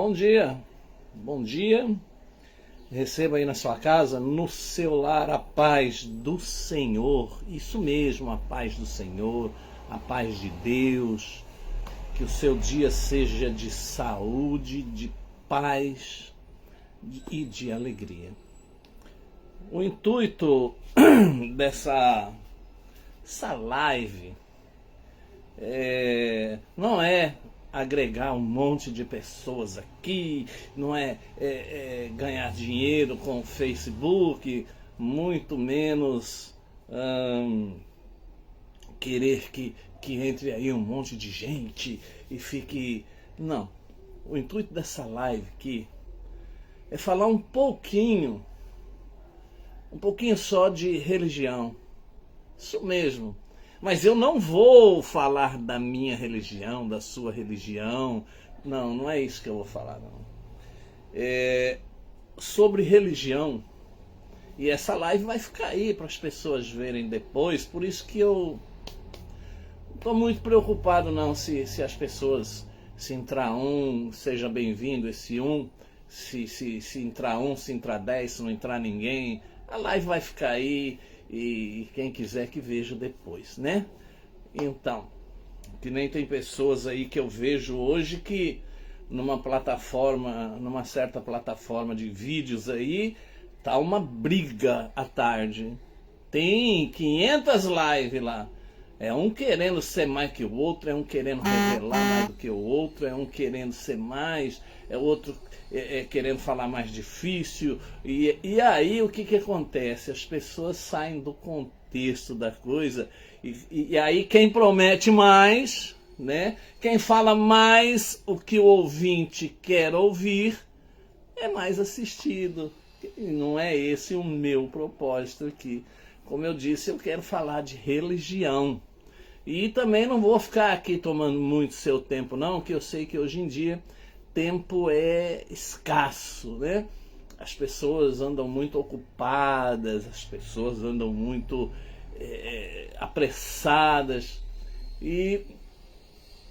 Bom dia, bom dia. Receba aí na sua casa, no seu lar, a paz do Senhor. Isso mesmo, a paz do Senhor, a paz de Deus. Que o seu dia seja de saúde, de paz e de alegria. O intuito dessa live não é agregar um monte de pessoas aqui, não é, ganhar dinheiro com o Facebook, muito menos querer que entre aí um monte de gente e fique... Não, o intuito dessa live aqui é falar um pouquinho só de religião, isso mesmo. Mas eu não vou falar da minha religião, da sua religião. Não é isso que eu vou falar, não. Sobre religião. E essa live vai ficar aí para as pessoas verem depois. Por isso que eu não estou muito preocupado não se as pessoas, se entrar um, seja bem-vindo esse um. Se entrar um, se entrar 10, se não entrar ninguém. A live vai ficar aí. E quem quiser que veja depois, né? Então, que nem tem pessoas aí que eu vejo hoje que numa certa plataforma de vídeos aí, tá uma briga à tarde. Tem 500 lives lá. É um querendo ser mais que o outro, é um querendo revelar mais do que o outro, é um querendo ser mais, é outro querendo falar mais difícil. E aí o que acontece? As pessoas saem do contexto da coisa e aí quem promete mais, né? Quem fala mais o que o ouvinte quer ouvir é mais assistido. E não é esse o meu propósito aqui. Como eu disse, eu quero falar de religião. E também não vou ficar aqui tomando muito seu tempo não, que eu sei que hoje em dia tempo é escasso, né? As pessoas andam muito ocupadas, as pessoas andam muito apressadas. E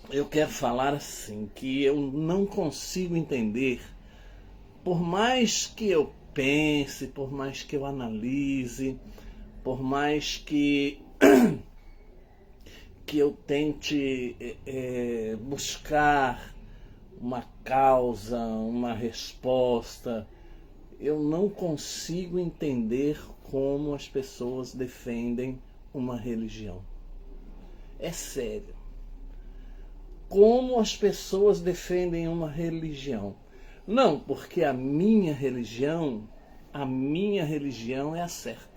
eu quero falar assim, que eu não consigo entender, por mais que eu pense, por mais que eu analise, por mais que eu tente buscar uma causa, uma resposta, eu não consigo entender como as pessoas defendem uma religião. É sério. Como as pessoas defendem uma religião? Não, porque a minha religião é a certa.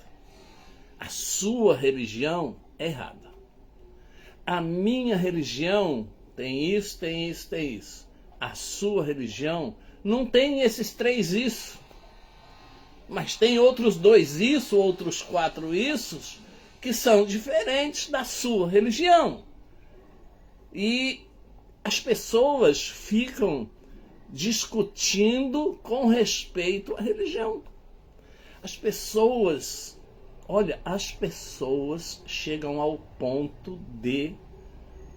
A sua religião é errada. A minha religião tem isso, tem isso, tem isso. A sua religião não tem esses 3 isso. Mas tem outros 2 isso, outros 4 issos, que são diferentes da sua religião. E as pessoas ficam discutindo com respeito à religião. As pessoas chegam ao ponto de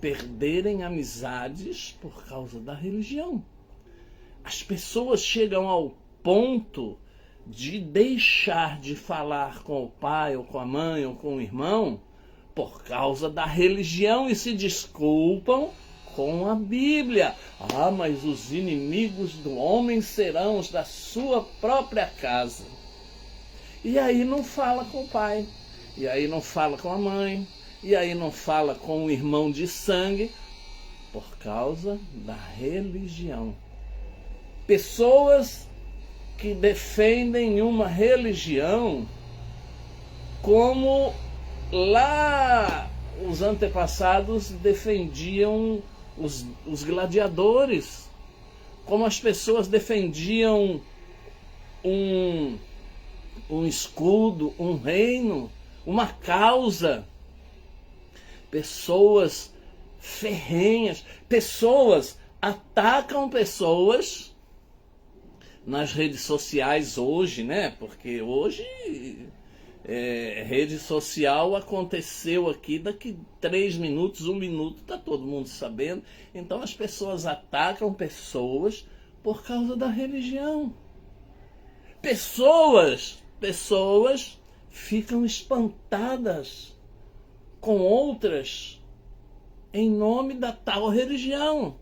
perderem amizades por causa da religião. As pessoas chegam ao ponto de deixar de falar com o pai, ou com a mãe, ou com o irmão, por causa da religião e se desculpam com a Bíblia. Ah, mas os inimigos do homem serão os da sua própria casa. E aí não fala com o pai, e aí não fala com a mãe, e aí não fala com o irmão de sangue, por causa da religião. Pessoas que defendem uma religião como lá os antepassados defendiam os gladiadores, como as pessoas defendiam um escudo, um reino, uma causa. Pessoas ferrenhas, pessoas atacam pessoas nas redes sociais hoje, né? Porque hoje rede social aconteceu aqui, daqui 3 minutos, 1 minuto, tá todo mundo sabendo. Então as pessoas atacam pessoas por causa da religião. Pessoas ficam espantadas com outras em nome da tal religião.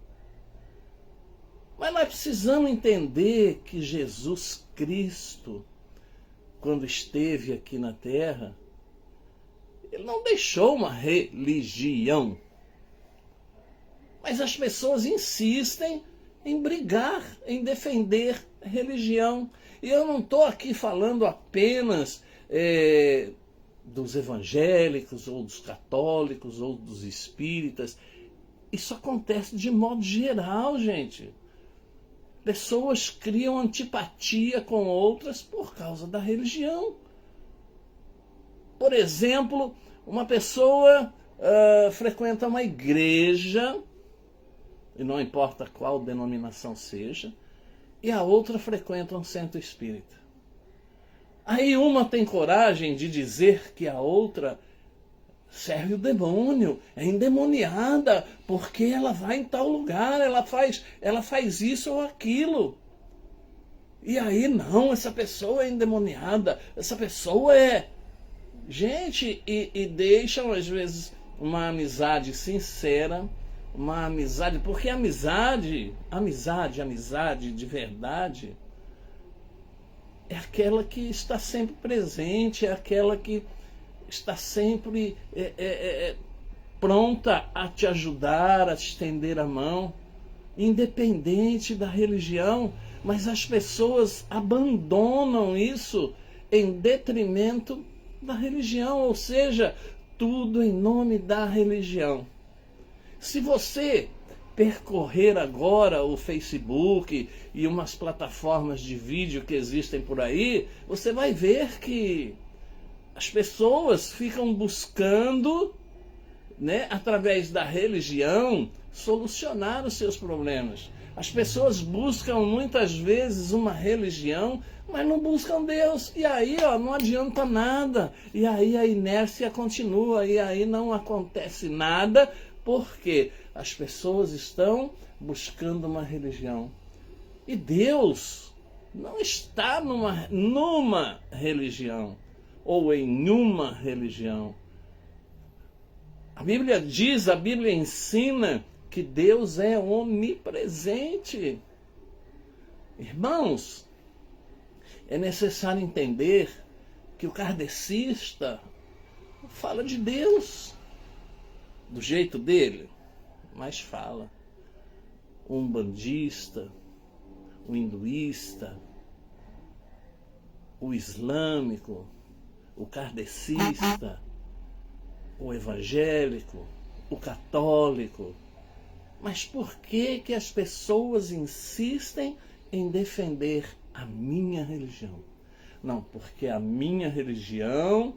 Mas nós precisamos entender que Jesus Cristo, quando esteve aqui na Terra, ele não deixou uma religião. Mas as pessoas insistem em brigar, em defender a religião. E eu não estou aqui falando apenas dos evangélicos, ou dos católicos, ou dos espíritas. Isso acontece de modo geral, gente. Pessoas criam antipatia com outras por causa da religião. Por exemplo, uma pessoa frequenta uma igreja, e não importa qual denominação seja, e a outra frequenta um centro espírita. Aí uma tem coragem de dizer que a outra serve o demônio, é endemoniada, porque ela vai em tal lugar, ela faz isso ou aquilo. E aí, não, essa pessoa é endemoniada, essa pessoa é... Gente, e deixam às vezes uma amizade sincera, uma amizade, porque amizade de verdade, é aquela que está sempre presente, é aquela que está sempre pronta a te ajudar, a te estender a mão, independente da religião. Mas as pessoas abandonam isso em detrimento da religião, ou seja, tudo em nome da religião. Se você percorrer agora o Facebook e umas plataformas de vídeo que existem por aí, você vai ver que as pessoas ficam buscando, através da religião, solucionar os seus problemas. As pessoas buscam muitas vezes uma religião, mas não buscam Deus. E aí não adianta nada. E aí a inércia continua. E aí não acontece nada, porque as pessoas estão buscando uma religião. E Deus não está numa religião, ou em uma religião. A Bíblia diz, a Bíblia ensina que Deus é onipresente. Irmãos, é necessário entender que o kardecista fala de Deus do jeito dele, mas fala. O umbandista, o hinduísta, o islâmico, o kardecista, o evangélico, o católico. Mas por que que as pessoas insistem em defender a minha religião? Não, porque a minha religião,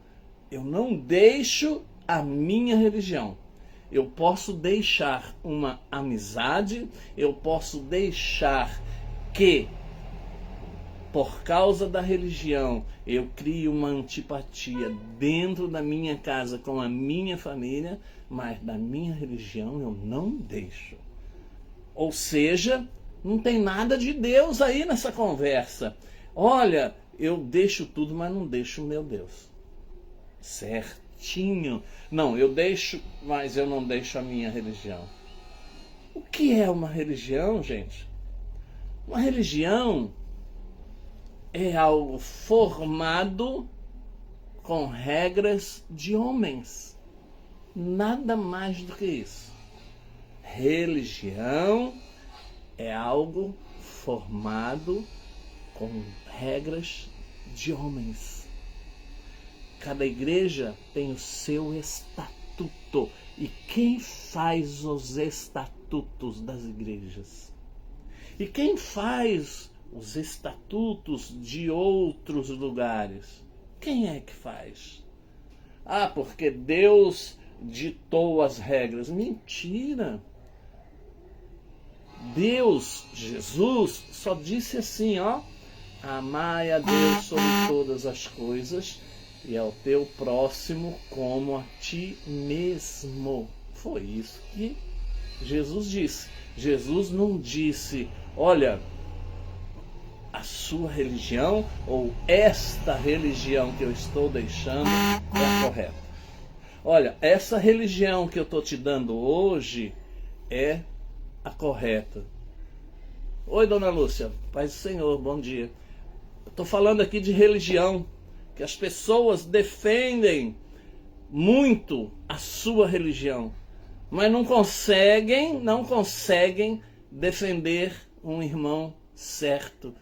eu não deixo a minha religião. Eu posso deixar uma amizade, eu posso deixar que, por causa da religião, eu crie uma antipatia dentro da minha casa com a minha família, mas da minha religião eu não deixo. Ou seja, não tem nada de Deus aí nessa conversa. Olha, eu deixo tudo, mas não deixo o meu Deus. Certinho. Não, eu deixo, mas eu não deixo a minha religião. O que é uma religião, gente? Uma religião é algo formado com regras de homens. Nada mais do que isso. Religião é algo formado com regras de homens. Cada igreja tem o seu estatuto. E quem faz os estatutos das igrejas? E quem faz os estatutos de outros lugares? Quem é que faz? Ah, porque Deus ditou as regras. Mentira! Deus, Jesus, só disse assim, amai a Deus sobre todas as coisas e ao teu próximo como a ti mesmo. Foi isso que Jesus disse. Jesus não disse, olha, a sua religião ou esta religião que eu estou deixando é a correta. Olha, essa religião que eu estou te dando hoje é a correta. Oi, dona Lúcia, paz do Senhor, bom dia. Estou falando aqui de religião, que as pessoas defendem muito a sua religião, mas não conseguem defender um irmão certo,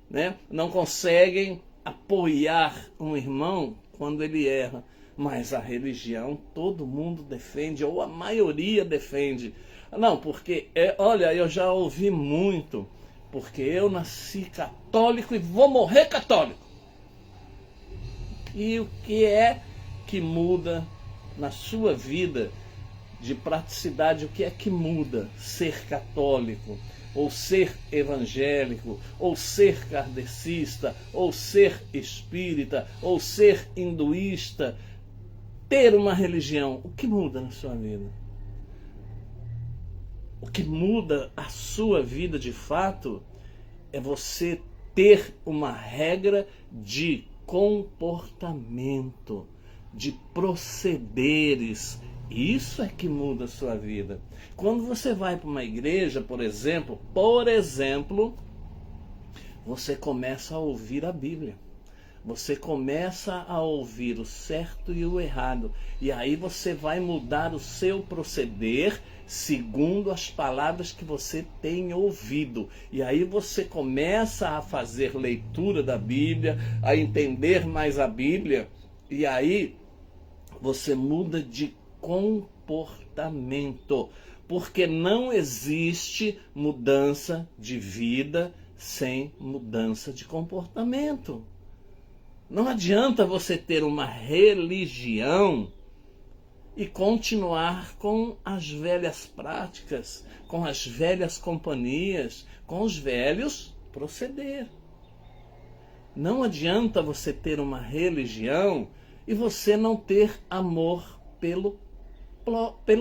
né? Não conseguem apoiar um irmão quando ele erra. Mas a religião todo mundo defende, ou a maioria defende. Não, porque, olha, eu já ouvi muito, porque eu nasci católico e vou morrer católico. E o que é que muda na sua vida de praticidade? O que é que muda ser católico, ou ser evangélico, ou ser kardecista, ou ser espírita, ou ser hinduísta? Ter uma religião, o que muda na sua vida? O que muda a sua vida de fato é você ter uma regra de comportamento, de procederes. Isso é que muda a sua vida. Quando você vai para uma igreja, por exemplo, você começa a ouvir a Bíblia. Você começa a ouvir o certo e o errado. E aí você vai mudar o seu proceder segundo as palavras que você tem ouvido. E aí você começa a fazer leitura da Bíblia, a entender mais a Bíblia. E aí você muda de comportamento. Porque não existe mudança de vida sem mudança de comportamento. Não adianta você ter uma religião e continuar com as velhas práticas, com as velhas companhias, com os velhos proceder. Não adianta você ter uma religião e você não ter amor pelo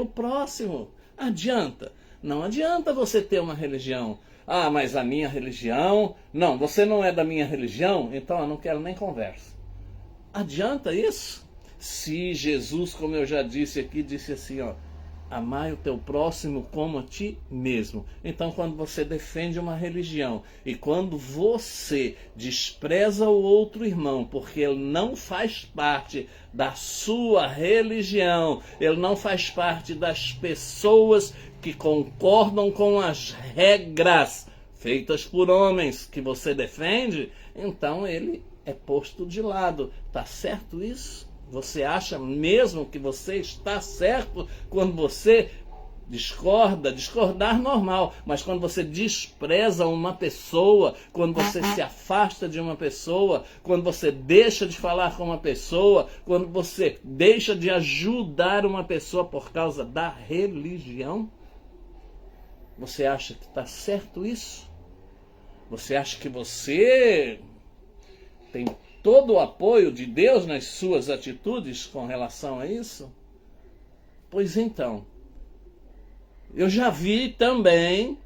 próximo. Adianta? Não adianta você ter uma religião. Ah, mas a minha religião... Não, você não é da minha religião, então eu não quero nem conversa. Adianta isso? Se Jesus, como eu já disse aqui, disse assim, ó, amai o teu próximo como a ti mesmo. Então, quando você defende uma religião e quando você despreza o outro irmão porque ele não faz parte da sua religião, ele não faz parte das pessoas que concordam com as regras feitas por homens que você defende, então ele é posto de lado. Tá certo isso? Você acha mesmo que você está certo quando você discorda? Discordar normal, mas quando você despreza uma pessoa, quando você se afasta de uma pessoa, quando você deixa de falar com uma pessoa, quando você deixa de ajudar uma pessoa por causa da religião, você acha que está certo isso? Você acha que você tem todo o apoio de Deus nas suas atitudes com relação a isso? Pois então, eu já vi também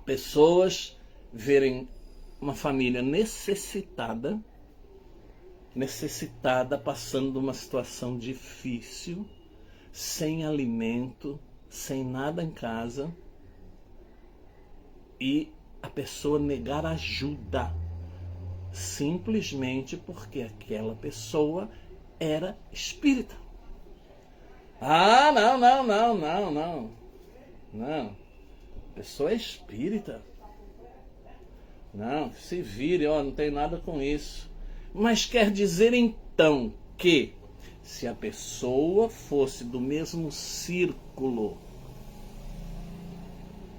pessoas verem uma família necessitada, passando uma situação difícil, sem alimento, sem nada em casa, e a pessoa negar ajuda, simplesmente porque aquela pessoa era espírita. Ah, não. A pessoa é espírita. Não, se vire, ó, não tem nada com isso. Mas quer dizer então que se a pessoa fosse do mesmo círculo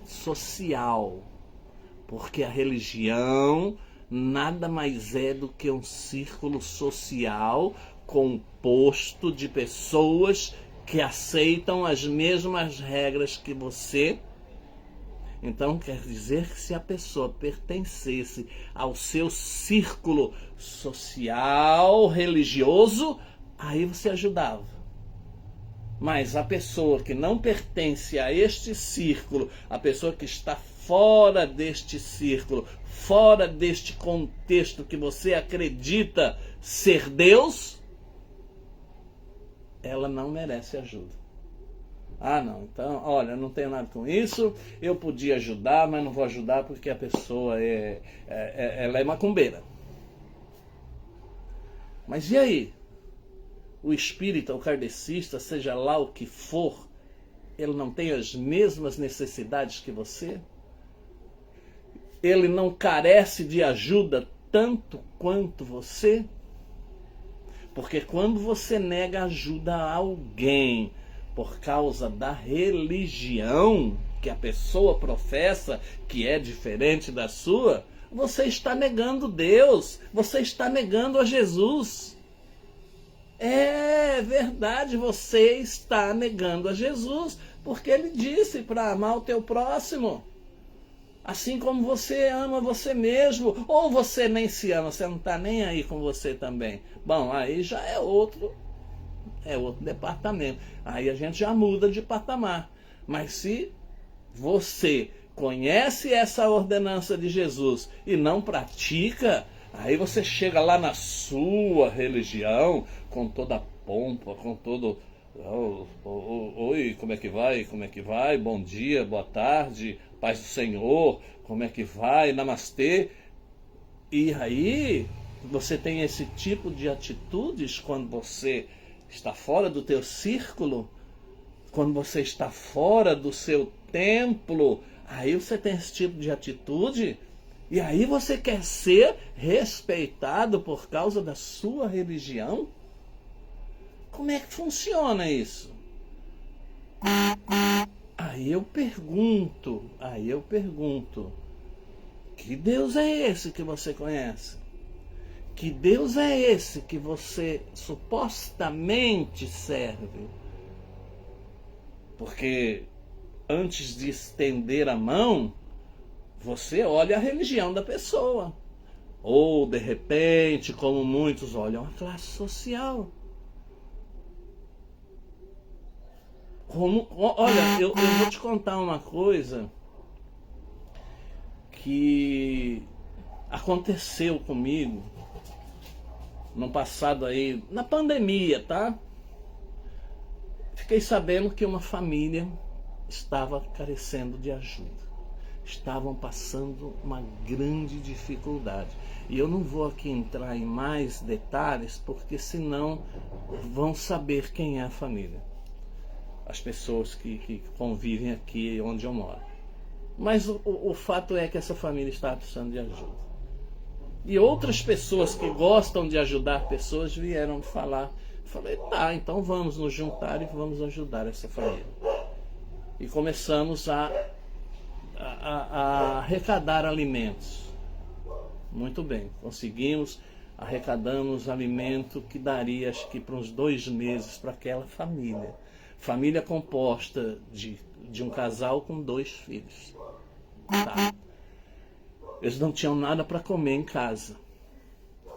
social, porque a religião nada mais é do que um círculo social composto de pessoas que aceitam as mesmas regras que você. Então quer dizer que se a pessoa pertencesse ao seu círculo social, religioso, aí você ajudava. Mas a pessoa que não pertence a este círculo, a pessoa que está fora deste círculo, fora deste contexto que você acredita ser Deus, ela não merece ajuda. Ah, não, então, olha, eu não tenho nada com isso, eu podia ajudar, mas não vou ajudar porque a pessoa ela é macumbeira. Mas e aí? O espírita, o kardecista, seja lá o que for, ele não tem as mesmas necessidades que você? Ele não carece de ajuda tanto quanto você? Porque quando você nega ajuda a alguém por causa da religião que a pessoa professa, que é diferente da sua, você está negando Deus, você está negando a Jesus. É verdade, você está negando a Jesus, porque ele disse para amar o teu próximo, assim como você ama você mesmo, ou você nem se ama, você não está nem aí com você também. Bom, aí já é outro departamento, aí a gente já muda de patamar. Mas se você conhece essa ordenança de Jesus e não pratica, aí você chega lá na sua religião com toda a pompa, com todo... Oi, como é que vai? Como é que vai? Bom dia, boa tarde, paz do Senhor, como é que vai? Namastê. E aí você tem esse tipo de atitudes quando você está fora do teu círculo, quando você está fora do seu templo, aí você tem esse tipo de atitude, e aí você quer ser respeitado por causa da sua religião? Como é que funciona isso? Aí eu pergunto, que Deus é esse que você conhece? Que Deus é esse que você supostamente serve? Porque antes de estender a mão, você olha a religião da pessoa. Ou, de repente, como muitos olham, a classe social. Olha, eu vou te contar uma coisa que aconteceu comigo no passado aí, na pandemia, tá? Fiquei sabendo que uma família estava carecendo de ajuda. Estavam passando uma grande dificuldade. E eu não vou aqui entrar em mais detalhes, porque senão vão saber quem é a família. As pessoas que convivem aqui onde eu moro. Mas o fato é que essa família estava precisando de ajuda. E outras pessoas que gostam de ajudar pessoas vieram falar. Falei, tá, então vamos nos juntar e vamos ajudar essa família. E começamos a arrecadar alimentos. Muito bem, conseguimos, arrecadamos alimento que daria, acho que para uns 2 meses para aquela família. Família composta de um casal com 2 filhos. Tá. Eles não tinham nada para comer em casa.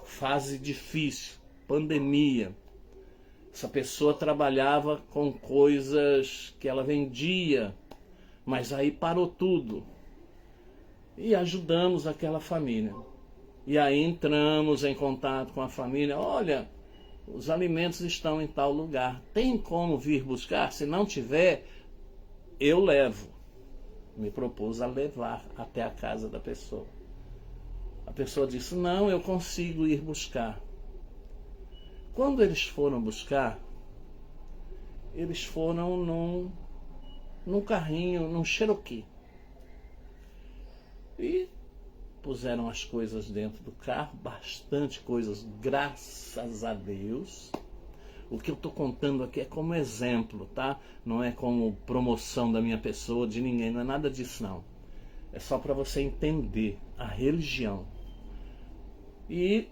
Fase difícil, pandemia. Essa pessoa trabalhava com coisas que ela vendia, mas aí parou tudo. E ajudamos aquela família. E aí entramos em contato com a família. Olha, os alimentos estão em tal lugar. Tem como vir buscar? Se não tiver, eu levo. Me propus a levar até a casa da pessoa. A pessoa disse, não, eu consigo ir buscar. Quando eles foram buscar, eles foram num carrinho, num Cherokee. E puseram as coisas dentro do carro, bastante coisas, graças a Deus. O que eu estou contando aqui é como exemplo, tá? Não é como promoção da minha pessoa, de ninguém, não é nada disso não. É só para você entender a religião. E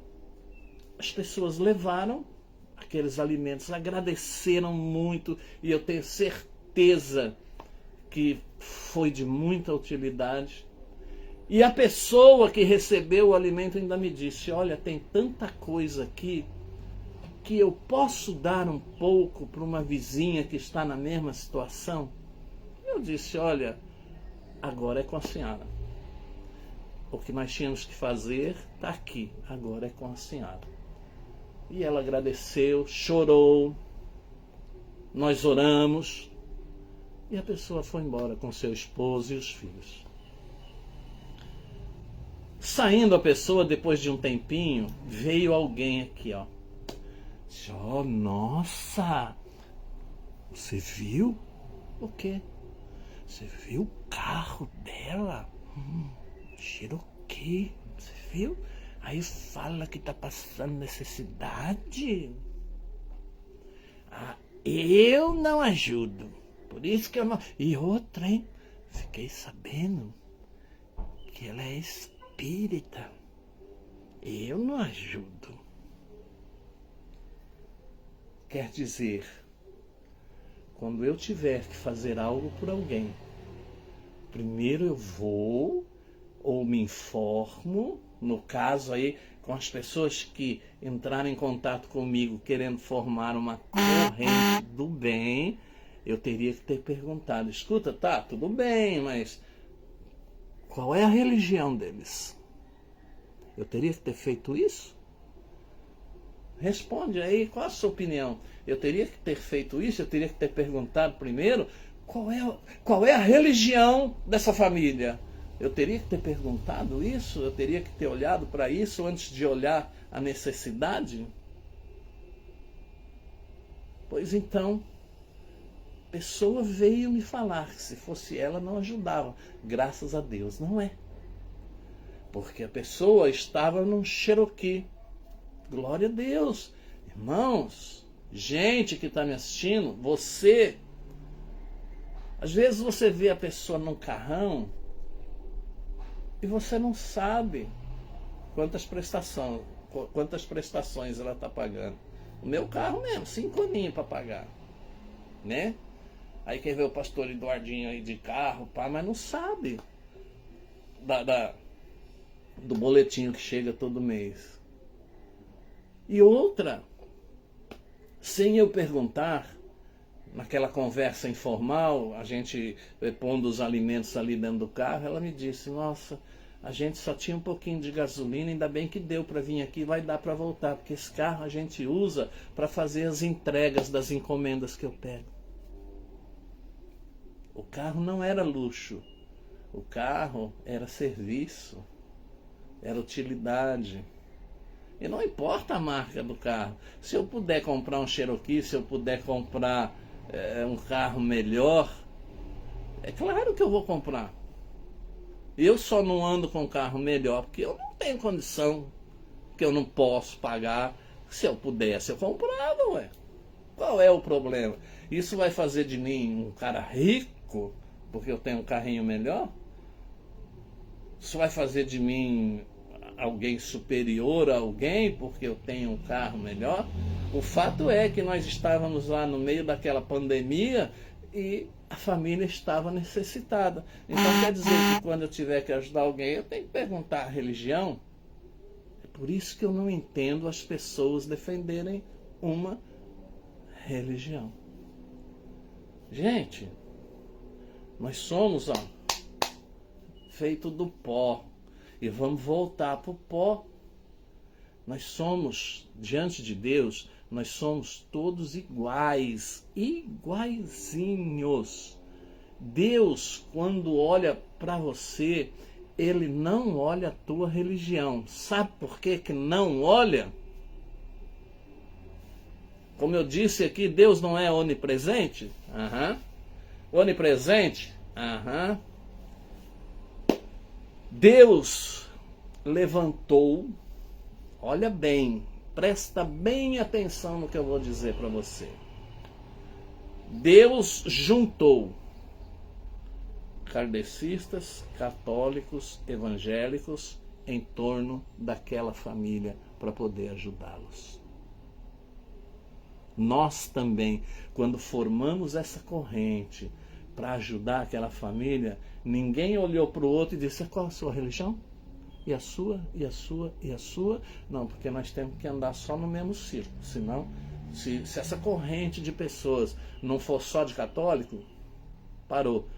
as pessoas levaram aqueles alimentos, agradeceram muito, e eu tenho certeza que foi de muita utilidade. E a pessoa que recebeu o alimento ainda me disse, olha, tem tanta coisa aqui que eu posso dar um pouco para uma vizinha que está na mesma situação? Eu disse, olha, agora é com a senhora. o que nós tínhamos que fazer está aqui, agora é com a senhora. E ela agradeceu, chorou, nós oramos, e a pessoa foi embora com seu esposo e os filhos. Saindo a pessoa, depois de um tempinho, veio alguém aqui, ó. Oh, nossa! Você viu? O quê? Você viu o carro dela? Cherokee. Você viu? Aí fala que tá passando necessidade. Ah, eu não ajudo. Por isso que eu não... E outra, hein? Fiquei sabendo que ela é espírita. Eu não ajudo. Quer dizer, quando eu tiver que fazer algo por alguém, primeiro eu vou ou me informo, no caso aí, com as pessoas que entraram em contato comigo querendo formar uma corrente do bem, eu teria que ter perguntado, escuta, tá, tudo bem, mas qual é a religião deles? Eu teria que ter feito isso? Responde aí, qual a sua opinião? Eu teria que ter feito isso? Eu teria que ter perguntado primeiro qual é a religião dessa família? Eu teria que ter perguntado isso? Eu teria que ter olhado para isso antes de olhar a necessidade? Pois então, a pessoa veio me falar que se fosse ela não ajudava. Graças a Deus, não é. Porque a pessoa estava num Cherokee. Glória a Deus. Irmãos, gente que está me assistindo, você... Às vezes você vê a pessoa num carrão e você não sabe quantas prestações ela está pagando. O meu carro mesmo, 5 aninhos para pagar. Né? Aí quem vê o pastor Eduardinho aí de carro, pá, mas não sabe do boletinho que chega todo mês. E outra, sem eu perguntar, naquela conversa informal, a gente pondo os alimentos ali dentro do carro, ela me disse, nossa, a gente só tinha um pouquinho de gasolina, ainda bem que deu para vir aqui, vai dar para voltar, porque esse carro a gente usa para fazer as entregas das encomendas que eu pego. O carro não era luxo, o carro era serviço, era utilidade. E não importa a marca do carro. Se eu puder comprar um Cherokee, se eu puder comprar um carro melhor, é claro que eu vou comprar. Eu só não ando com um carro melhor porque eu não tenho condição, porque eu não posso pagar. Se eu pudesse, eu comprava, ué. Qual é o problema? Isso vai fazer de mim um cara rico porque eu tenho um carrinho melhor? Isso vai fazer de mim alguém superior a alguém porque eu tenho um carro melhor? O fato é que nós estávamos lá no meio daquela pandemia e a família estava necessitada. Então quer dizer que quando eu tiver que ajudar alguém, eu tenho que perguntar a religião? É por isso que eu não entendo as pessoas defenderem uma religião. Gente, nós somos, feito do pó. E vamos voltar para o pó. Nós somos, diante de Deus, nós somos todos iguais, iguaizinhos. Deus, quando olha para você, Ele não olha a tua religião. Sabe por que que não olha? Como eu disse aqui, Deus não é onipresente? Onipresente? Deus levantou, olha bem, presta bem atenção no que eu vou dizer para você. Deus juntou kardecistas, católicos, evangélicos em torno daquela família para poder ajudá-los. Nós também, quando formamos essa corrente para ajudar aquela família, ninguém olhou para o outro e disse, qual a sua religião? E a sua? E a sua? E a sua? Não, porque nós temos que andar só no mesmo círculo. Senão, se essa corrente de pessoas não for só de católico, parou.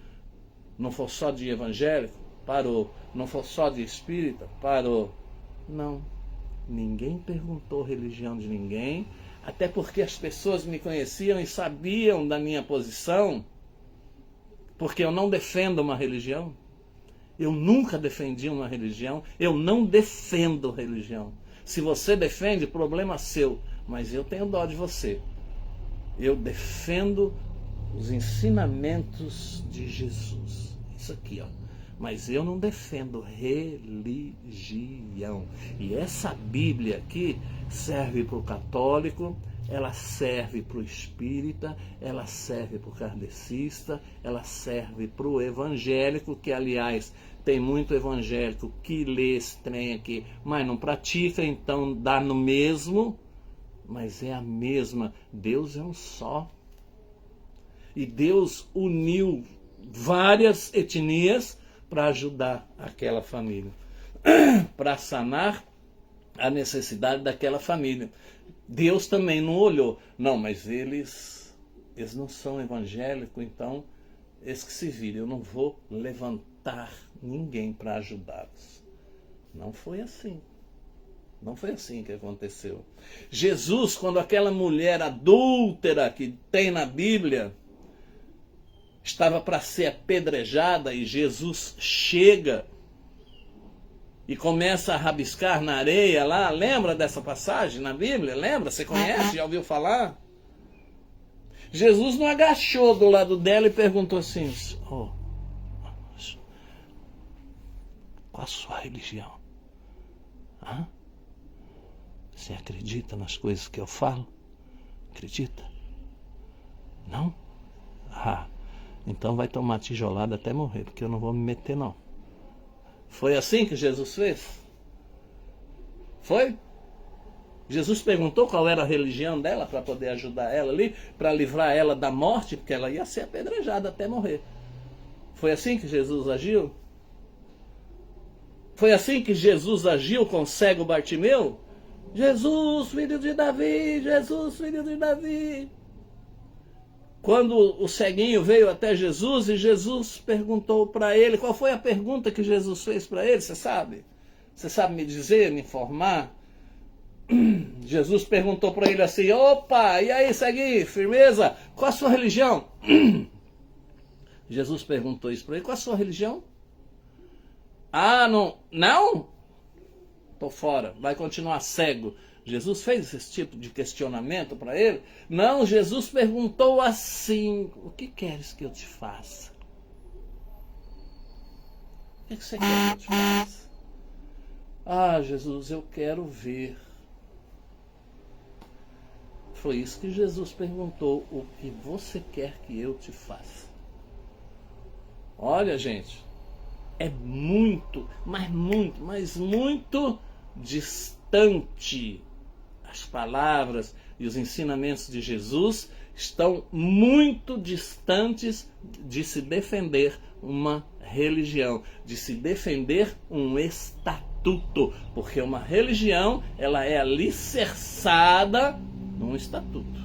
Não for só de evangélico, Parou. Não for só de espírita? Parou. Não. Ninguém perguntou religião de ninguém, até porque as pessoas me conheciam e sabiam da minha posição, porque eu não defendo uma religião. Eu nunca defendi uma religião, eu não defendo religião. Se você defende, problema seu, mas eu tenho dó de você. Eu defendo os ensinamentos de Jesus. Isso aqui, ó. Mas eu não defendo religião. E essa Bíblia aqui serve para o católico, ela serve para o espírita, ela serve para o kardecista, ela serve para o evangélico, que aliás tem muito evangélico que lê esse trem aqui, mas não pratica, então dá no mesmo, mas é a mesma. Deus é um só. E Deus uniu várias etnias para ajudar aquela família, para sanar a necessidade daquela família. Deus também não olhou, não, mas eles não são evangélicos, então eles que se virem, eu não vou levantar ninguém para ajudá-los. Não foi assim. Não foi assim que aconteceu. Jesus, quando aquela mulher adúltera que tem na Bíblia estava para ser apedrejada, e Jesus chega e começa a rabiscar na areia lá. Lembra dessa passagem na Bíblia? Lembra? Você conhece? Já ouviu falar? Jesus não agachou do lado dela e perguntou assim: oh, qual a sua religião? Hã? Você acredita nas coisas que eu falo? Acredita? Não? Ah, então vai tomar tijolada até morrer, porque eu não vou me meter, não. Foi assim que Jesus fez? Foi? Jesus perguntou qual era a religião dela para poder ajudar ela ali, para livrar ela da morte, porque ela ia ser apedrejada até morrer. Foi assim que Jesus agiu? Foi assim que Jesus agiu com o cego Bartimeu? Jesus, filho de Davi, Jesus, filho de Davi. Quando o ceguinho veio até Jesus e Jesus perguntou para ele, qual foi a pergunta que Jesus fez para ele, você sabe? Você sabe me dizer, me informar? Jesus perguntou para ele assim: opa, e aí, ceguinho, firmeza? Qual a sua religião? Jesus perguntou isso para ele: qual a sua religião? Ah, não? Não? Tô fora, vai continuar cego. Jesus fez esse tipo de questionamento para ele? Não, Jesus perguntou assim: o que queres que eu te faça? O que você quer que eu te faça? Ah, Jesus, eu quero ver. Foi isso que Jesus perguntou: o que você quer que eu te faça? Olha, gente, é muito, mas muito distante. As palavras e os ensinamentos de Jesus estão muito distantes de se defender uma religião, de se defender um estatuto, porque uma religião, ela é alicerçada num estatuto.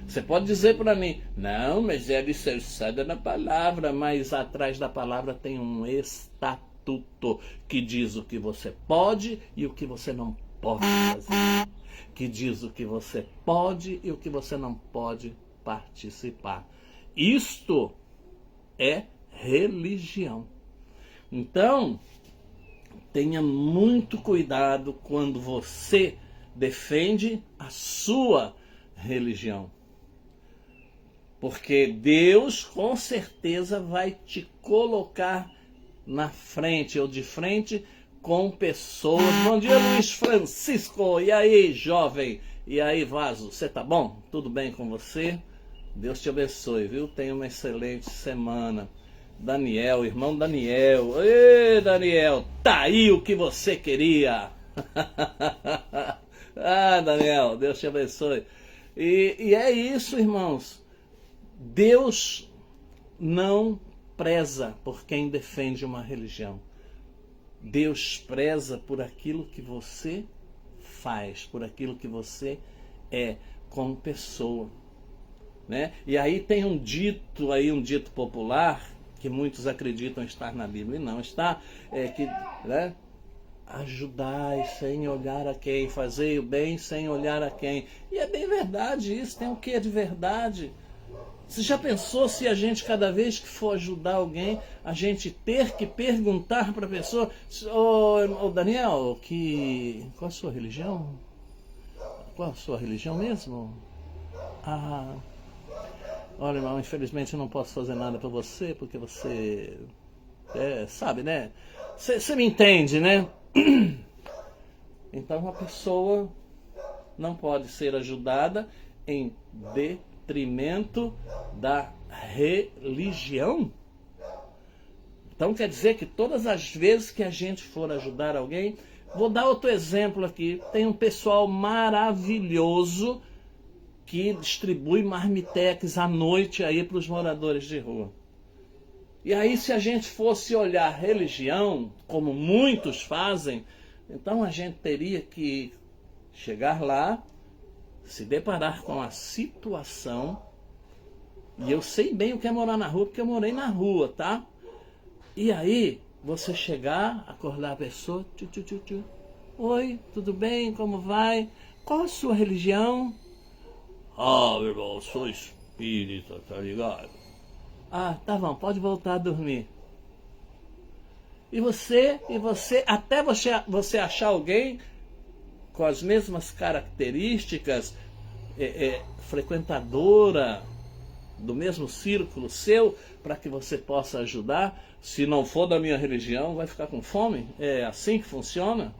Você pode dizer para mim: não, mas é alicerçada na palavra, mas atrás da palavra tem um estatuto que diz o que você pode e o que você não pode fazer, que diz o que você pode e o que você não pode participar. Isto é religião. Então, tenha muito cuidado quando você defende a sua religião. Porque Deus com certeza vai te colocar na frente ou de frente com pessoas. Bom dia, Luiz Francisco. E aí, jovem? E aí, Vaso? Você tá bom? Tudo bem com você? Deus te abençoe, viu? Tenha uma excelente semana. Daniel, irmão Daniel. Ê, Daniel, tá aí o que você queria. Ah, Daniel, Deus te abençoe. E é isso, irmãos. Deus não preza por quem defende uma religião. Deus preza por aquilo que você faz, por aquilo que você é como pessoa, né? E aí tem um dito popular que muitos acreditam estar na Bíblia. E não está, né? Ajudai sem olhar a quem, fazei o bem sem olhar a quem. E é bem verdade isso, tem um quê de verdade? Você já pensou se a gente, cada vez que for ajudar alguém, a gente ter que perguntar para a pessoa: ô Daniel, qual a sua religião? Qual a sua religião mesmo? Ah, olha, irmão, infelizmente eu não posso fazer nada para você, porque você sabe, né? Você me entende, né? Então a pessoa não pode ser ajudada em detrimento da religião. Então quer dizer que todas as vezes que a gente for ajudar alguém, vou dar outro exemplo aqui. Tem um pessoal maravilhoso que distribui marmitex à noite aí para os moradores de rua. E aí, se a gente fosse olhar religião, como muitos fazem, então a gente teria que chegar lá, se deparar com a situação, e eu sei bem o que é morar na rua, porque eu morei na rua, tá? E aí, você chegar, acordar a pessoa, oi, tudo bem, como vai? Qual a sua religião? Ah, meu irmão, eu sou espírita, tá ligado? Ah, tá bom, pode voltar a dormir. E você, até você achar alguém com as mesmas características, frequentadora do mesmo círculo seu, para que você possa ajudar. Se não for da minha religião, vai ficar com fome? É assim que funciona?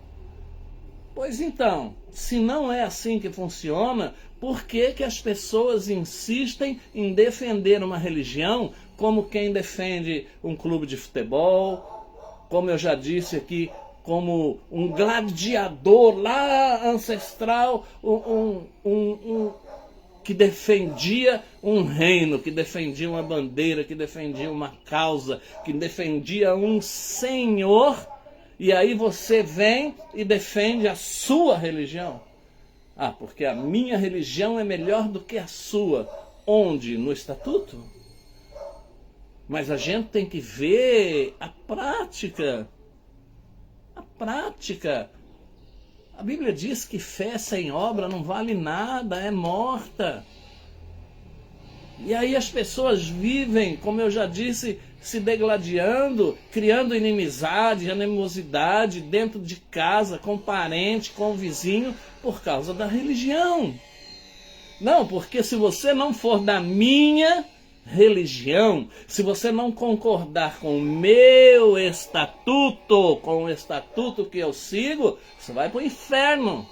Pois então, se não é assim que funciona, por que que as pessoas insistem em defender uma religião como quem defende um clube de futebol, como eu já disse aqui, como um gladiador lá ancestral, que defendia um reino, que defendia uma bandeira, que defendia uma causa, que defendia um senhor, e aí você vem e defende a sua religião. Ah, porque a minha religião é melhor do que a sua. Onde? No estatuto? Mas a gente tem que ver a prática. A prática. A Bíblia diz que fé sem obra não vale nada, é morta. E aí as pessoas vivem, como eu já disse, se degladiando, criando inimizade, animosidade dentro de casa, com parente, com vizinho, por causa da religião. Não, porque se você não for da minha religião, se você não concordar com o meu estatuto, com o estatuto que eu sigo, você vai para o inferno.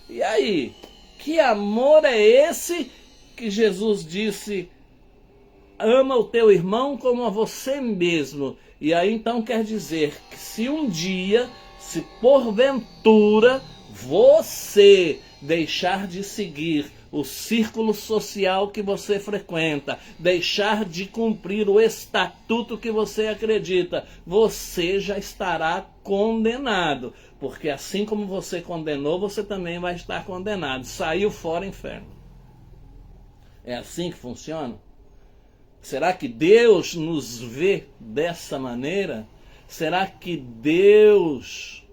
E aí, que amor é esse que Jesus disse: ama o teu irmão como a você mesmo? E aí então quer dizer que se um dia, se porventura você deixar de seguir o círculo social que você frequenta, deixar de cumprir o estatuto que você acredita, você já estará condenado. Porque assim como você condenou, você também vai estar condenado. Saiu fora, inferno. É assim que funciona? Será que Deus nos vê dessa maneira? Será que Deus,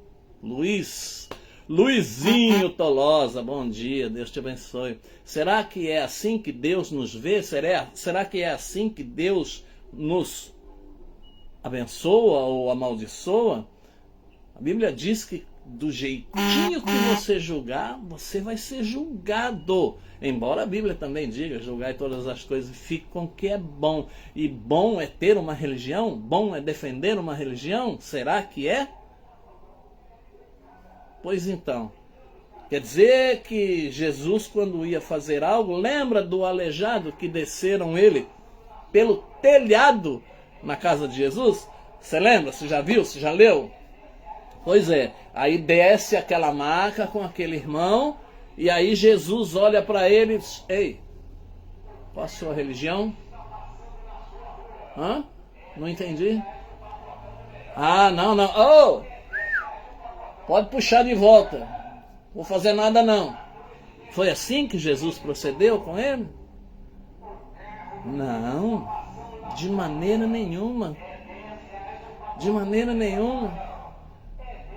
Luizinho Tolosa, bom dia, Deus te abençoe. Será que é assim que Deus nos vê? Será que é assim que Deus nos abençoa ou amaldiçoa? A Bíblia diz que do jeitinho que você julgar, você vai ser julgado. Embora a Bíblia também diga: julgai todas as coisas e fique com o que é bom. E bom é ter uma religião? Bom é defender uma religião? Será que é? Pois então, quer dizer que Jesus, quando ia fazer algo, lembra do aleijado que desceram ele pelo telhado na casa de Jesus? Você lembra? Você já viu? Você já leu? Pois é, aí desce aquela maca com aquele irmão, e aí Jesus olha para ele e diz: ei, qual a sua religião? Hã? Não entendi. Ah, não. Oh! Pode puxar de volta. Não vou fazer nada não. Foi assim que Jesus procedeu com ele? Não. De maneira nenhuma. De maneira nenhuma.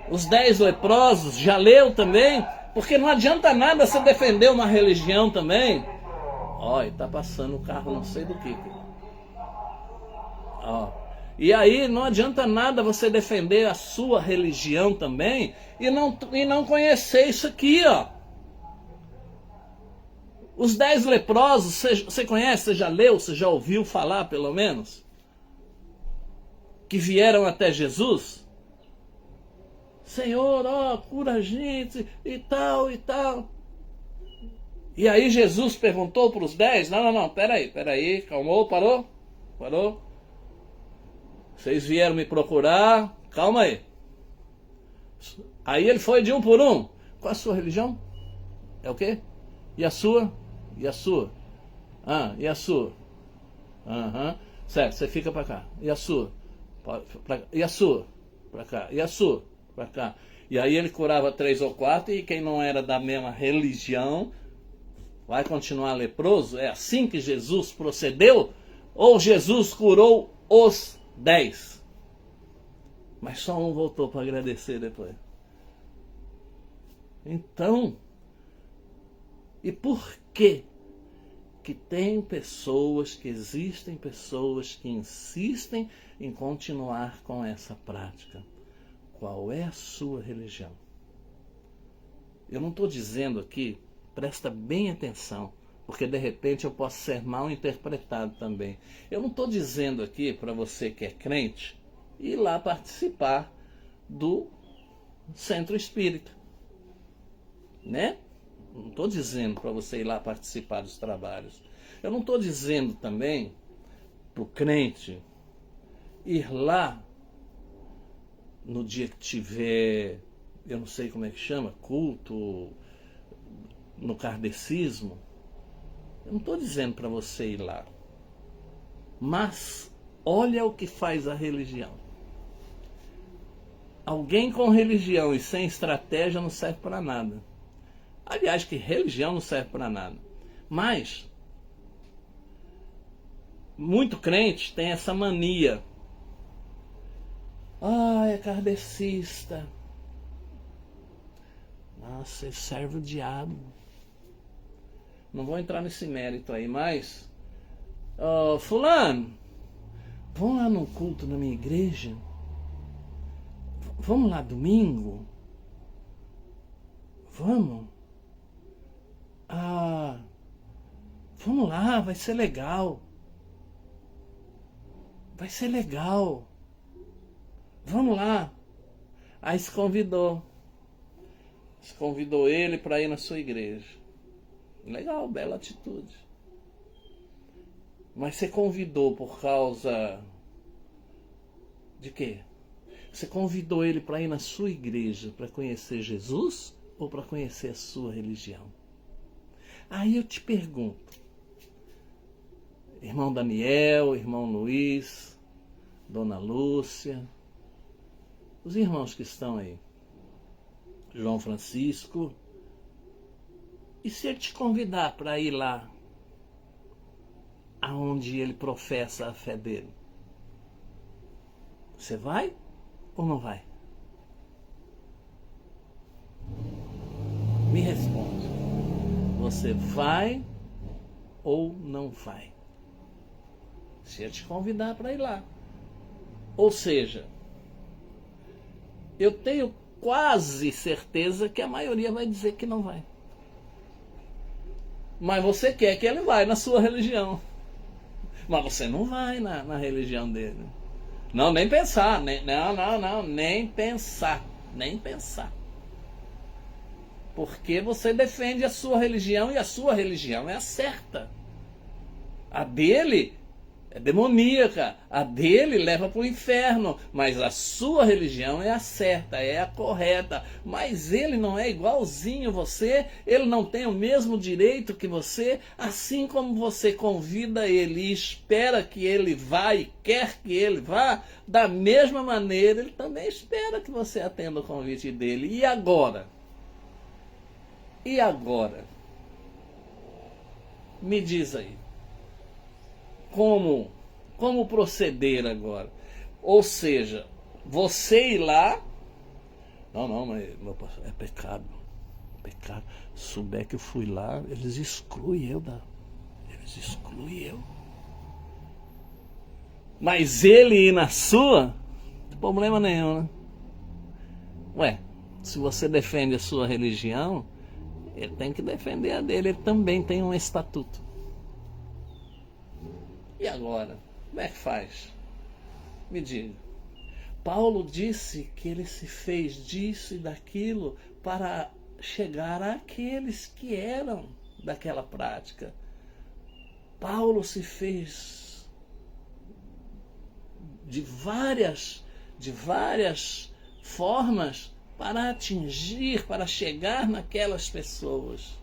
Os 10 leprosos, já leu também? Porque não adianta nada você defender uma religião também. Olha, tá passando o carro não sei do que. Ó. E aí não adianta nada você defender a sua religião também e não conhecer isso aqui, ó. Os 10 leprosos, você conhece, você já leu, você já ouviu falar pelo menos? Que vieram até Jesus? Senhor, ó, cura a gente e tal e tal. E aí Jesus perguntou para os 10, não, peraí, calmou, parou. Vocês vieram me procurar, calma aí. Aí ele foi de um por um. Qual a sua religião? É o quê? E a sua? E a sua? Ah, e a sua? Aham. Certo, você fica pra cá. E a sua? E a sua? Pra cá. E a sua? Pra cá. E aí ele curava 3 ou 4 e quem não era da mesma religião vai continuar leproso? É assim que Jesus procedeu? Ou Jesus curou os 10? Mas só um voltou para agradecer depois. Então, e por que existem pessoas que insistem em continuar com essa prática? Qual é a sua religião? Eu não estou dizendo aqui, presta bem atenção, porque de repente eu posso ser mal interpretado também. Eu não estou dizendo aqui para você que é crente ir lá participar do centro espírita, né? Não estou dizendo para você ir lá participar dos trabalhos. Eu não estou dizendo também para o crente ir lá no dia que tiver, eu não sei como é que chama, culto, no kardecismo. Eu não estou dizendo para você ir lá. Mas olha o que faz a religião. Alguém com religião e sem estratégia não serve para nada. Aliás, que religião não serve para nada. Mas muito crente tem essa mania. É kardecista. Nossa, ele serve o diabo. Não vou entrar nesse mérito aí, mas fulano, vamos lá no culto na minha igreja? Vamos lá domingo? Vamos? Vamos lá, vai ser legal. Vai ser legal. Vamos lá. Aí se convidou ele para ir na sua igreja. Legal, bela atitude. Mas você convidou por causa de quê? Você convidou ele para ir na sua igreja para conhecer Jesus ou para conhecer a sua religião? Aí eu te pergunto, irmão Daniel, irmão Luiz, Dona Lúcia, os irmãos que estão aí, João Francisco, e se ele te convidar para ir lá aonde ele professa a fé dele, você vai ou não vai? Me responde. Você vai ou não vai? Se ele te convidar para ir lá. Ou seja, eu tenho quase certeza que a maioria vai dizer que não vai. Mas você quer que ele vá na sua religião. Mas você não vai na religião dele. Não, nem pensar. Nem pensar. Nem pensar. Porque você defende a sua religião e a sua religião é a certa. A dele é demoníaca, a dele leva para o inferno, mas a sua religião é a certa, é a correta. Mas ele não é igualzinho você, ele não tem o mesmo direito que você, assim como você convida ele e espera que ele vá e quer que ele vá, da mesma maneira ele também espera que você atenda o convite dele. E agora? E agora? Me diz aí. Como Como proceder agora? Ou seja, você ir lá... Não, mas meu pastor, é pecado. Pecado. Se souber que eu fui lá, eles excluem eu. Eles excluem eu. Mas ele ir na sua, não tem problema nenhum, né? Ué, se você defende a sua religião, ele tem que defender a dele. Ele também tem um estatuto. E agora? Como é que faz? Me diga. Paulo disse que ele se fez disso e daquilo para chegar àqueles que eram daquela prática. Paulo se fez de várias formas para atingir, para chegar naquelas pessoas.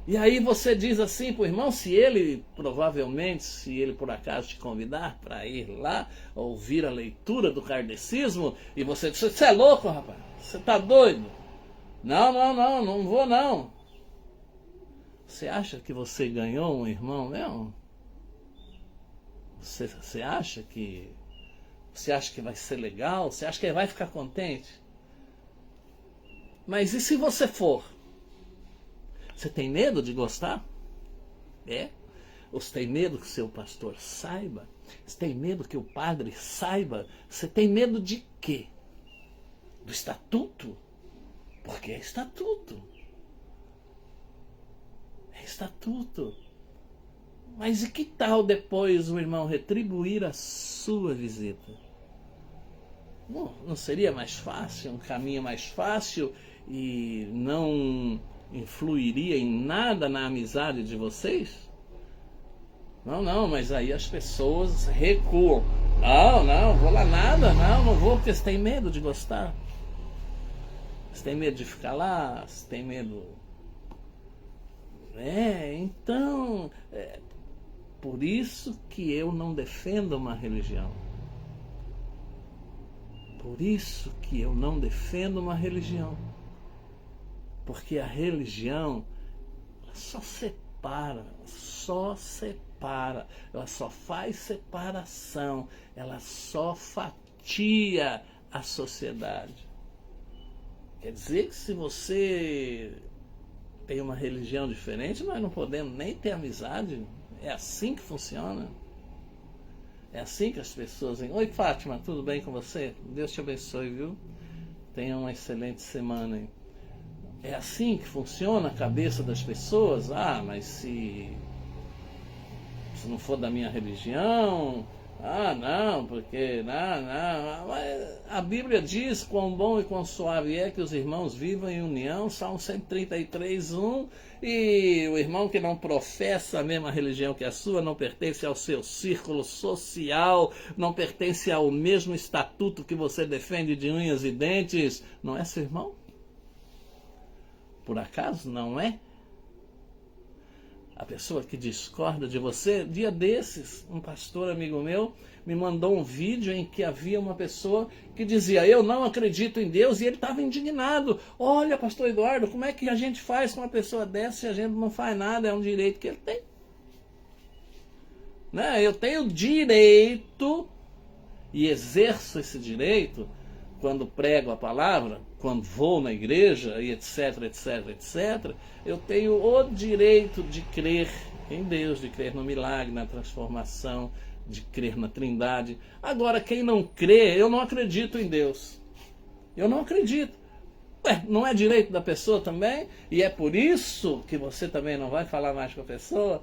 E aí você diz assim para o irmão, se ele por acaso te convidar para ir lá, ouvir a leitura do kardecismo, e você diz, você é louco, rapaz, você está doido? Não vou não. Você acha que você ganhou um irmão mesmo? Você acha que vai ser legal? Você acha que ele vai ficar contente? Mas e se você for? Você tem medo de gostar? É? Você tem medo que o seu pastor saiba? Você tem medo que o padre saiba? Você tem medo de quê? Do estatuto? Porque é estatuto. É estatuto. Mas e que tal depois o irmão retribuir a sua visita? Não seria mais fácil, um caminho mais fácil e não influiria em nada na amizade de vocês? Não, mas aí as pessoas recuam. Não vou lá nada, não vou porque você tem medo de gostar. Você tem medo de ficar lá, você tem medo... Então... Por isso que eu não defendo uma religião. Por isso que eu não defendo uma religião. Porque a religião só separa, ela só faz separação, ela só fatia a sociedade. Quer dizer que se você tem uma religião diferente, nós não podemos nem ter amizade. É assim que funciona. É assim que as pessoas... Oi, Fátima, tudo bem com você? Deus te abençoe, viu? Tenha uma excelente semana aí. É assim que funciona a cabeça das pessoas? Mas se não for da minha religião... não, porque... Não. A Bíblia diz quão bom e quão suave é que os irmãos vivam em união. Salmo 133, 1. E o irmão que não professa a mesma religião que a sua, não pertence ao seu círculo social, não pertence ao mesmo estatuto que você defende de unhas e dentes, não é seu irmão? Por acaso não é? A pessoa que discorda de você, dia desses, um pastor amigo meu me mandou um vídeo em que havia uma pessoa que dizia, eu não acredito em Deus, e ele estava indignado. Olha, pastor Eduardo, como é que a gente faz com uma pessoa dessa se a gente não faz nada? É um direito que ele tem. Né? Eu tenho direito, e exerço esse direito, quando prego a palavra, quando vou na igreja, e etc, eu tenho o direito de crer em Deus, de crer no milagre, na transformação, de crer na Trindade. Agora, quem não crê, eu não acredito em Deus. Eu não acredito. Não é direito da pessoa também? E é por isso que você também não vai falar mais com a pessoa?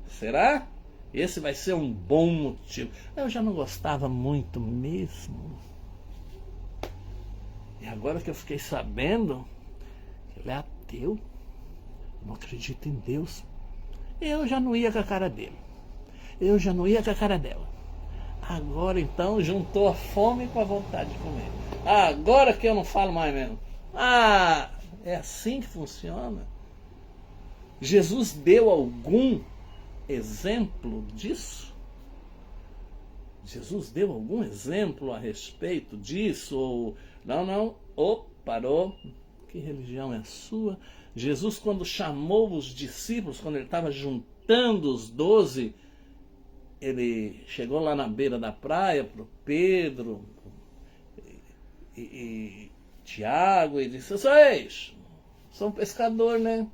Será? Esse vai ser um bom motivo. Eu já não gostava muito mesmo. E agora que eu fiquei sabendo que ele é ateu, não acredita em Deus, eu já não ia com a cara dele. Eu já não ia com a cara dela. Agora então juntou a fome com a vontade de comer. Agora que eu não falo mais mesmo. É assim que funciona? Jesus deu algum exemplo disso? Jesus deu algum exemplo a respeito disso? Ou parou. Que religião é a sua? Jesus, quando chamou os discípulos, quando ele estava juntando os 12, ele chegou lá na beira da praia para o Pedro e Tiago e disse: vocês são pescador, né?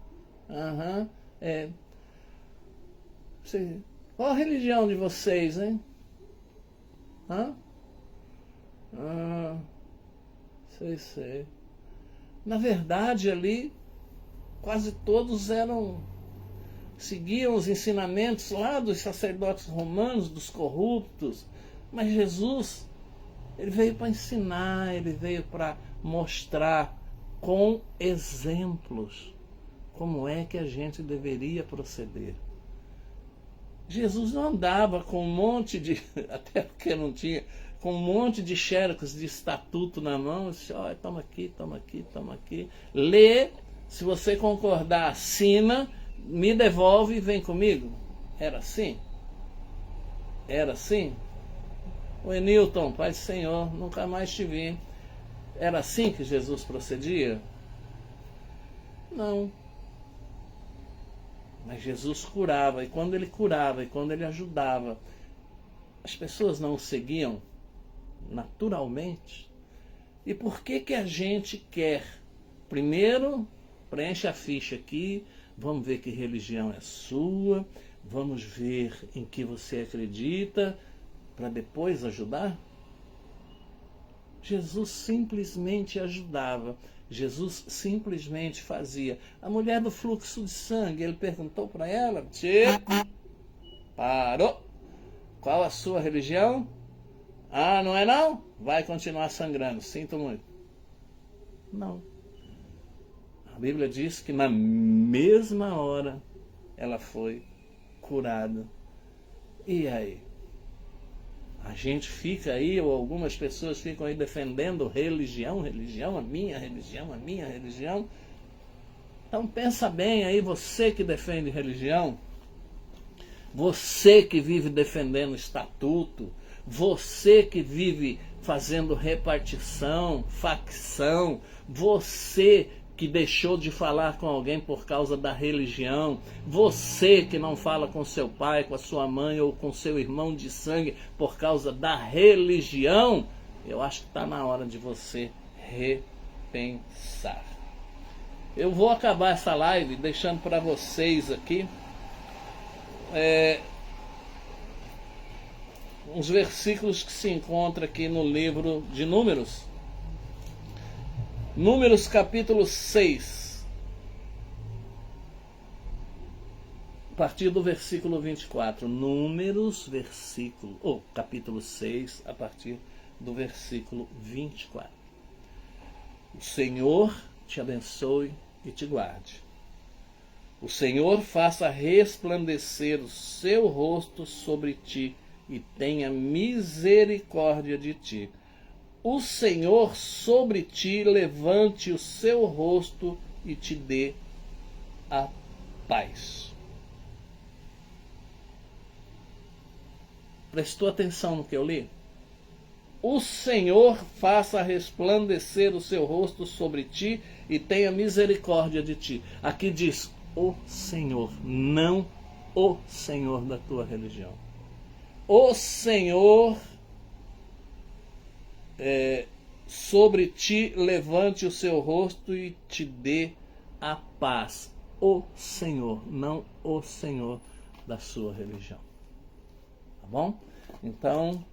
Aham, é. Qual a religião de vocês, hein? Hã? Ah, sei. Na verdade, ali, quase todos seguiam os ensinamentos lá dos sacerdotes romanos, dos corruptos. Mas Jesus, ele veio para ensinar, ele veio para mostrar com exemplos como é que a gente deveria proceder. Jesus não andava com um monte de, até porque não tinha, com um monte de xerox de estatuto na mão, disse: olha, toma aqui, lê, se você concordar, assina, me devolve e vem comigo. Era assim? Era assim? Oi, Newton, Pai do Senhor, nunca mais te vi. Era assim que Jesus procedia? Não. Mas Jesus curava, e quando ele curava, e quando ele ajudava, as pessoas não o seguiam naturalmente. E por que a gente quer? Primeiro, preenche a ficha aqui, vamos ver que religião é sua, vamos ver em que você acredita, para depois ajudar? Jesus simplesmente ajudava. Jesus simplesmente fazia. A mulher do fluxo de sangue, ele perguntou para ela: parou. Qual a sua religião? Ah, não é não? Vai continuar sangrando, sinto muito. Não. A Bíblia diz que na mesma hora ela foi curada. E aí? A gente fica aí, ou algumas pessoas ficam aí defendendo religião, a minha religião. Então pensa bem aí, você que defende religião, você que vive defendendo estatuto, você que vive fazendo repartição, facção, você que deixou de falar com alguém por causa da religião, você que não fala com seu pai, com a sua mãe ou com seu irmão de sangue por causa da religião, eu acho que está na hora de você repensar. Eu vou acabar essa live deixando para vocês aqui uns versículos que se encontram aqui no livro de Números. Números capítulo 6, a partir do versículo 24. Números, capítulo 6, a partir do versículo 24. O Senhor te abençoe e te guarde. O Senhor faça resplandecer o seu rosto sobre ti e tenha misericórdia de ti. O Senhor sobre ti levante o seu rosto e te dê a paz. Prestou atenção no que eu li? O Senhor faça resplandecer o seu rosto sobre ti e tenha misericórdia de ti. Aqui diz o Senhor, não o Senhor da tua religião. O Senhor sobre ti levante o seu rosto e te dê a paz. O Senhor, não o Senhor da sua religião. Tá bom? Então,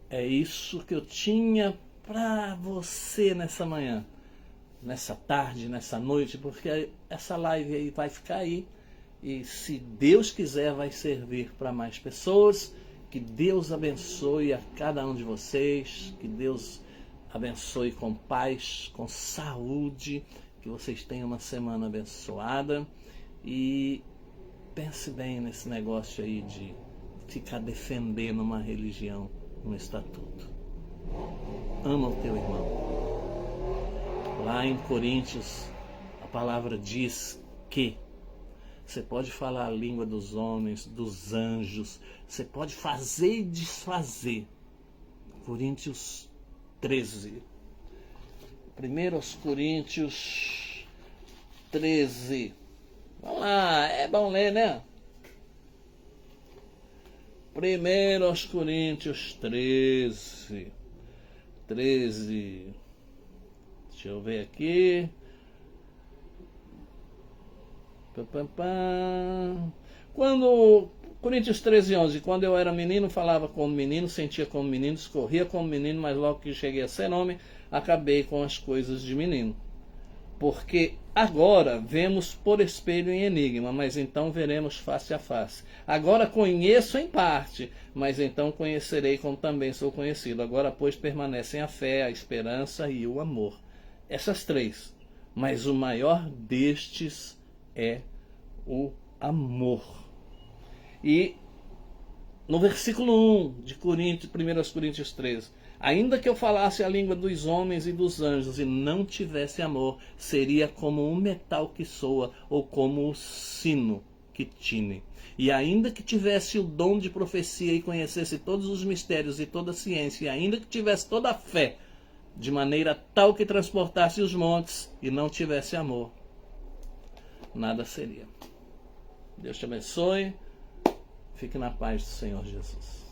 é isso que eu tinha para você nessa manhã, nessa tarde, nessa noite, porque essa live aí vai ficar aí e, se Deus quiser, vai servir para mais pessoas. Que Deus abençoe a cada um de vocês, que Deus abençoe com paz, com saúde, que vocês tenham uma semana abençoada e pense bem nesse negócio aí de ficar defendendo uma religião, um estatuto. Ama o teu irmão. Lá em Coríntios, a palavra diz que você pode falar a língua dos homens, dos anjos, você pode fazer e desfazer. Coríntios 13. 1 Coríntios 13. Vamos lá, é bom ler, né? 1 aos Coríntios 13. Deixa eu ver aqui. Quando Coríntios 13:11, quando eu era menino, falava como menino, sentia como menino, escorria como menino, mas logo que cheguei a ser homem, acabei com as coisas de menino. Porque agora vemos por espelho em enigma, mas então veremos face a face. Agora conheço em parte, mas então conhecerei como também sou conhecido. Agora, pois, permanecem a fé, a esperança e o amor. Essas três. Mas o maior destes é o amor. E no versículo 1 de 1 Coríntios 13, ainda que eu falasse a língua dos homens e dos anjos e não tivesse amor, seria como um metal que soa ou como o sino que tine. E ainda que tivesse o dom de profecia e conhecesse todos os mistérios e toda a ciência, e ainda que tivesse toda a fé, de maneira tal que transportasse os montes e não tivesse amor, nada seria. Deus te abençoe. Fique na paz do Senhor Jesus.